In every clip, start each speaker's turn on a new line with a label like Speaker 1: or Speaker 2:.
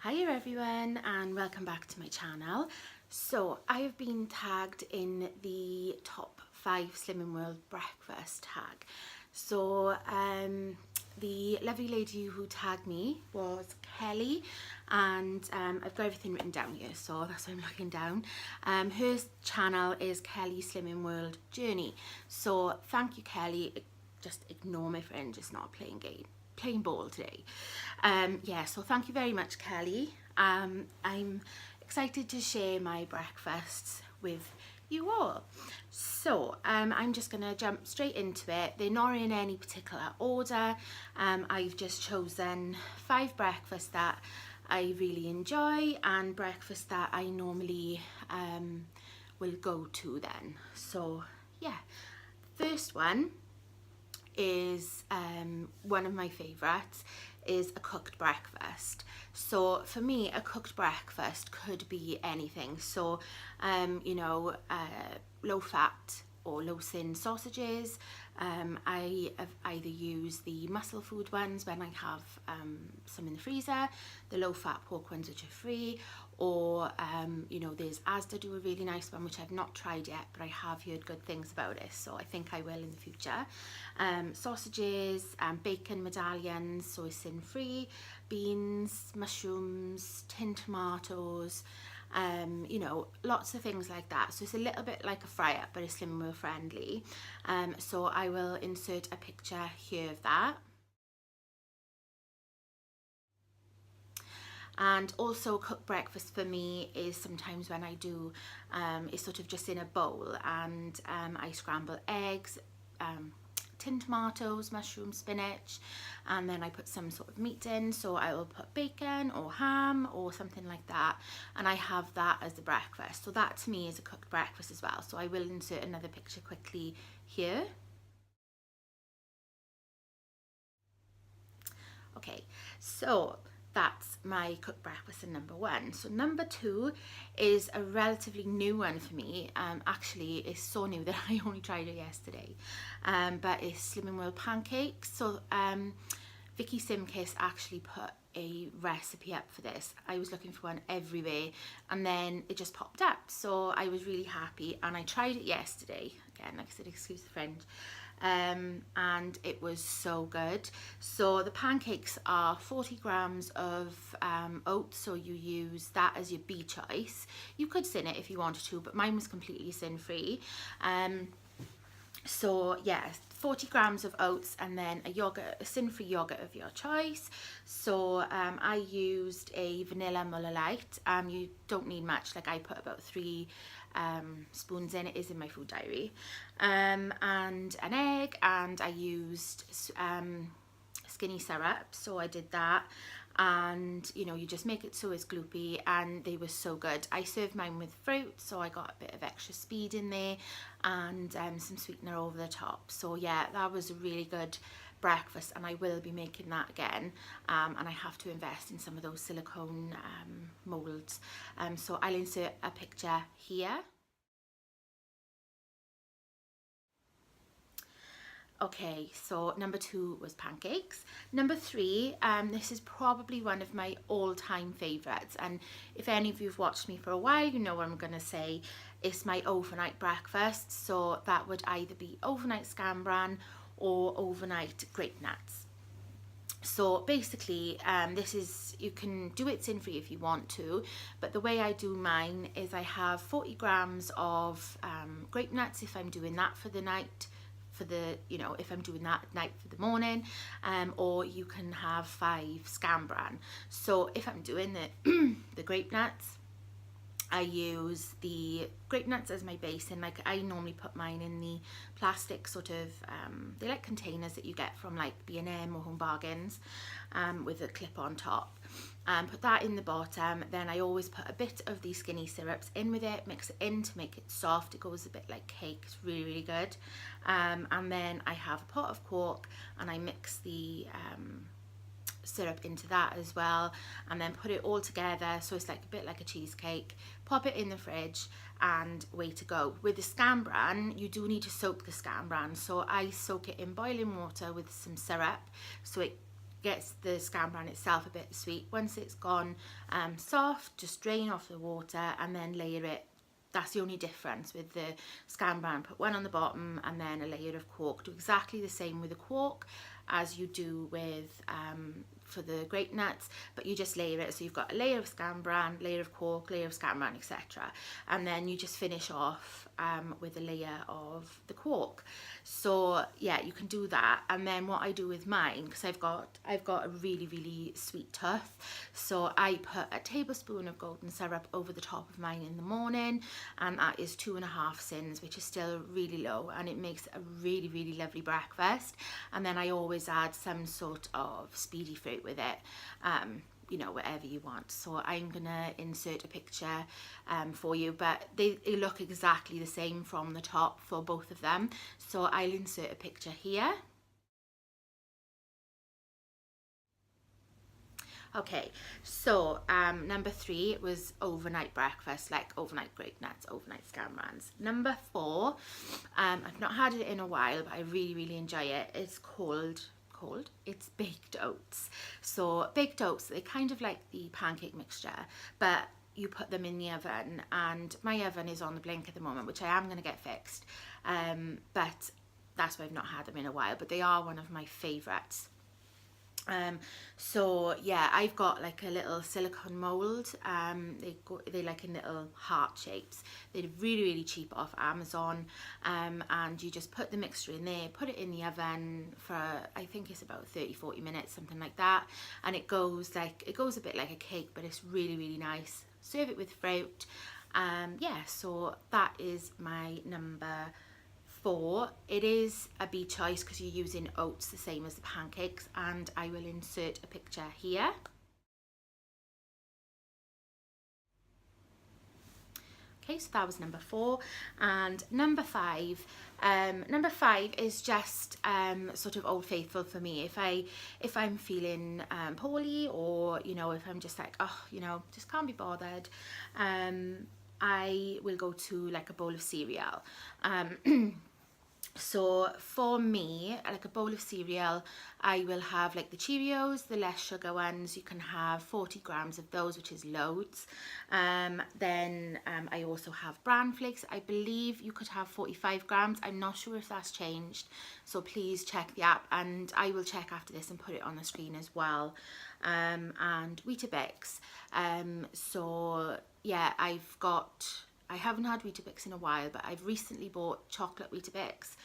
Speaker 1: Hiya everyone and welcome back to my channel. So I have been tagged in the top 5 Slimming World breakfast tag. So the lovely lady who tagged me was Kelly, and I've got everything written down here, so that's why I'm looking down. Her channel is Kelly Slimming World Journey. So thank you, Kelly. Just ignore my friend, just not playing ball today. Yeah, so thank you very much, Kelly. I'm excited to share my breakfasts with you all. So I'm just gonna jump straight into it. They're not in any particular order. I've just chosen 5 breakfasts that I really enjoy and breakfasts that I normally will go to then. So yeah, first one is one of my favorites, is a cooked breakfast. So for me, a cooked breakfast could be anything. So you know, low fat or low sin sausages. I have either used the muscle food ones when I have some in the freezer, the low fat pork ones which are free, or you know, there's Asda do a really nice one which I've not tried yet, but I have heard good things about it, so I think I will in the future. Sausages, bacon medallions, so it's sin free, beans, mushrooms, tinned tomatoes, you know, lots of things like that. So it's a little bit like a fry up, but it's Slimming World friendly. So I will insert a picture here of that. And also cooked breakfast for me is sometimes when I do, it's sort of just in a bowl, and I scramble eggs, tinned tomatoes, mushrooms, spinach, and then I put some sort of meat in. So I will put bacon or ham or something like that, and I have that as the breakfast. So that to me is a cooked breakfast as well. So I will insert another picture quickly here. Okay, so that's my cooked breakfast in number 1. So number 2 is a relatively new one for me. Actually, it's so new that I only tried it yesterday. But it's Slimming World Pancakes. So Vicky Simkiss actually put a recipe up for this. I was looking for one everywhere, and then it just popped up. So I was really happy, and I tried it yesterday. Again, like I said, excuse the French. And it was so good. So the pancakes are 40 grams of oats, so you use that as your B choice. You could sin it if you wanted to, but mine was completely sin free. So yeah, 40 grams of oats, and then a sin-free yogurt of your choice. So I used a vanilla Muller Light. You don't need much, like I put about 3 spoons in. It is in my food diary. And an egg, and I used skinny syrup, so I did that. And you know, you just make it so it's gloopy, and they were so good. I served mine with fruit, so I got a bit of extra speed in there, and some sweetener over the top. So yeah, that was a really good breakfast, and I will be making that again. And I have to invest in some of those silicone molds. So I'll insert a picture here. Okay, so number 2 was pancakes. Number 3, this is probably one of my all-time favourites, and if any of you have watched me for a while, you know what I'm going to say. It's my overnight breakfast. So that would either be overnight scambran or overnight grape nuts. So basically, this is, you can do it sin free if you want to, but the way I do mine is I have 40 grams of grape nuts if I'm doing that for the night, for the, you know, if I'm doing that at night for the morning, or you can have 5 scambran. So if I'm doing the grape nuts, I use the grape nuts as my base, and like I normally put mine in the plastic sort of, they're like containers that you get from like B&M or Home Bargains, with a clip on top. Put that in the bottom. Then I always put a bit of these skinny syrups in with it, mix it in to make it soft. It goes a bit like cake. It's really, really good. And then I have a pot of quark, and I mix the syrup into that as well, and then put it all together so it's like a bit like a cheesecake. Pop it in the fridge and way to go. With the scambran, you do need to soak the scambran, so I soak it in boiling water with some syrup so it gets the Scam bran itself a bit sweet. Once it's gone soft, just drain off the water and then layer it. That's the only difference with the Scam bran. Put one on the bottom and then a layer of quark. Do exactly the same with the quark as you do with for the grape nuts, but you just layer it. So you've got a layer of Scam bran, layer of quark, layer of Scam bran, etc. And then you just finish off with a layer of the quark. So yeah, you can do that. And then what I do with mine, because I've got a really sweet tooth, so I put a tablespoon of golden syrup over the top of mine in the morning, and that is 2.5 sins, which is still really low, and it makes a really lovely breakfast. And then I always add some sort of speedy fruit with it, you know, whatever you want. So I'm gonna insert a picture for you, but they look exactly the same from the top for both of them, so I'll insert a picture here. Okay, so number 3 was overnight breakfast, like overnight grape nuts, overnight Scam brans. Number 4, I've not had it in a while, but I really enjoy it. It's it's baked oats. So baked oats, they're kind of like the pancake mixture, but you put them in the oven, and my oven is on the blink at the moment, which I am going to get fixed, but that's why I've not had them in a while, but they are one of my favourites. So yeah, I've got like a little silicone mold. They're like in little heart shapes. They're really cheap off Amazon, and you just put the mixture in there, put it in the oven for, I think it's about 30-40 minutes, something like that, and it goes a bit like a cake, but it's really nice. Serve it with fruit. Yeah, so that is my number 4. It is a B choice because you're using oats the same as the pancakes, and I will insert a picture here. Okay, so that was number 4. And number 5, number 5 is just sort of old faithful for me. If I'm feeling poorly, or you know, if I'm just like, oh, you know, just can't be bothered, I will go to like a bowl of cereal. So for me, like a bowl of cereal, I will have like the Cheerios, the less sugar ones. You can have 40 grams of those, which is loads. Then I also have bran flakes. I believe you could have 45 grams. I'm not sure if that's changed, so please check the app, and I will check after this and put it on the screen as well. And Weetabix. So yeah, I haven't had Weetabix in a while, but I've recently bought chocolate Weetabix,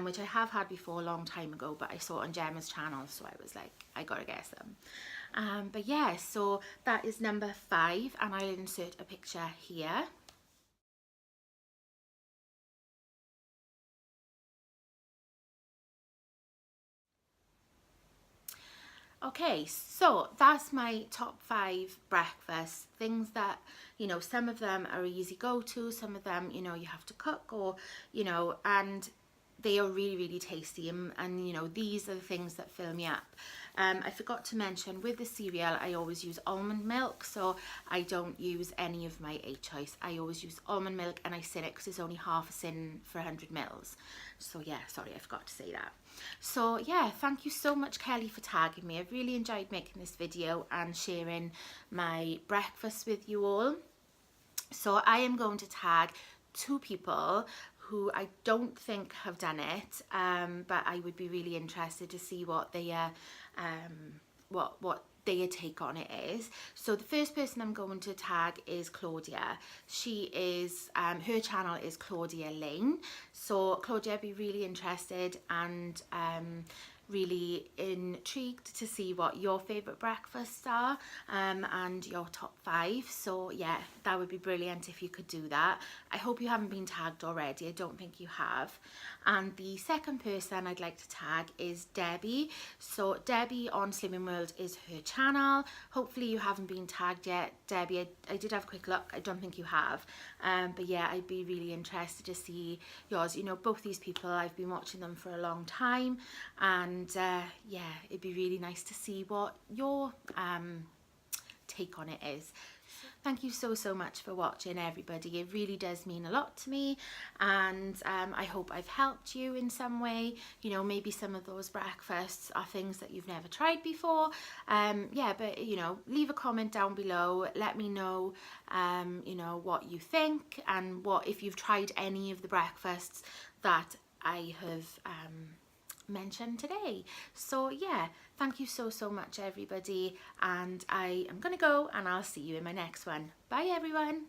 Speaker 1: which I have had before a long time ago, but I saw it on Gemma's channel, so I was like, I gotta get some. But yeah, so that is number 5, and I'll insert a picture here. Okay, so that's my top 5 breakfast things that, you know, some of them are easy go-to, some of them, you know, you have to cook, or, you know, and they are really tasty, and you know, these are the things that fill me up. I forgot to mention, with the cereal I always use almond milk, so I don't use any of my A choice. I always use almond milk, and I sin it because it's only half a sin for 100 mils. So yeah, sorry, I forgot to say that. So yeah, thank you so much, Kelly, for tagging me. I've really enjoyed making this video and sharing my breakfast with you all. So I am going to tag 2 people who I don't think have done it, but I would be really interested to see what their their take on it is. So the first person I'm going to tag is Claudia. She is, her channel is Claudia Lane. So Claudia, I'd be really interested and really intrigued to see what your favourite breakfasts are, and your top 5. So yeah, that would be brilliant if you could do that. I hope you haven't been tagged already. I don't think you have. And the second person I'd like to tag is Debbie. So Debbie on Slimming World is her channel. Hopefully you haven't been tagged yet, Debbie. I did have a quick look. I don't think you have. But yeah, I'd be really interested to see yours. You know, both these people, I've been watching them for a long time, and yeah, it'd be really nice to see what your take on it is. Thank you so much for watching, everybody. It really does mean a lot to me, and I hope I've helped you in some way. You know, maybe some of those breakfasts are things that you've never tried before. Yeah, but you know, leave a comment down below. Let me know, you know, what you think, and what if you've tried any of the breakfasts that I have mentioned today. So yeah, thank you so much, everybody, and I am gonna go, and I'll see you in my next one. Bye everyone.